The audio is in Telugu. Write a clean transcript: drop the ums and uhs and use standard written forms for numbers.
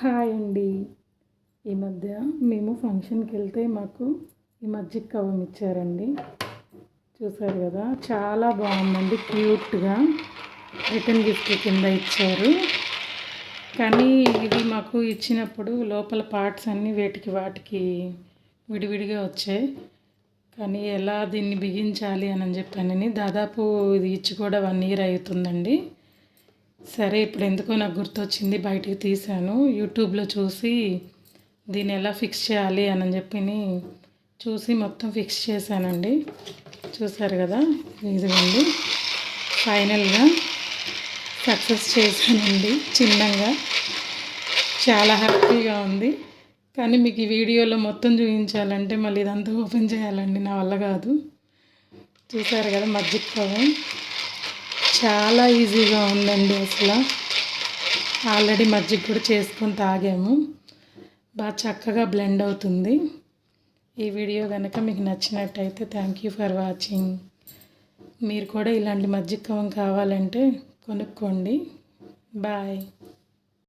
హాయ్ అండి. ఈ మధ్య మేము ఫంక్షన్కి వెళ్తే మాకు ఈ మజ్జిగ కవ్వం ఇచ్చారండి. చూసారు కదా, చాలా బాగుందండి. క్యూట్గా రిటర్న్ గిఫ్ట్ కింద ఇచ్చారు. కానీ ఇది మాకు ఇచ్చినప్పుడు లోపల పార్ట్స్ అన్నీ వాటికి విడివిడిగా వచ్చాయి. కానీ ఎలా దీన్ని బిగించాలి అని చెప్పానని దాదాపు ఇది ఇచ్చి కూడా 1 year అవుతుందండి. సరే, ఇప్పుడు ఎందుకో నాకు గుర్తొచ్చింది, బయటికి తీశాను. యూట్యూబ్లో చూసి దీన్ని ఎలా ఫిక్స్ చేయాలి అని చూసి మొత్తం ఫిక్స్ చేశానండి. చూసారు కదా, ఇదిగోండి ఫైనల్గా సక్సెస్ చేశానండి. చిన్నగా చాలా హ్యాపీగా ఉంది. కానీ మీకు ఈ వీడియోలో మొత్తం చూపించాలంటే మళ్ళీ ఇదంతా ఓపెన్ చేయాలండి, నా వల్ల కాదు. చూసారు కదా, మజ్జిగ కవ్వం చాలా ఈజీగా ఉందండి. అసలు ఆల్రెడీ మజ్జిగ కూడా చేసుకొని తాగాము. బాగా చక్కగా బ్లెండ్ అవుతుంది. ఈ వీడియో కనుక మీకు నచ్చినట్టయితే థ్యాంక్ యూ ఫర్ వాచింగ్. మీరు కూడా ఇలాంటి మజ్జిగ కవ్వం కావాలంటే కొనుక్కోండి. బాయ్.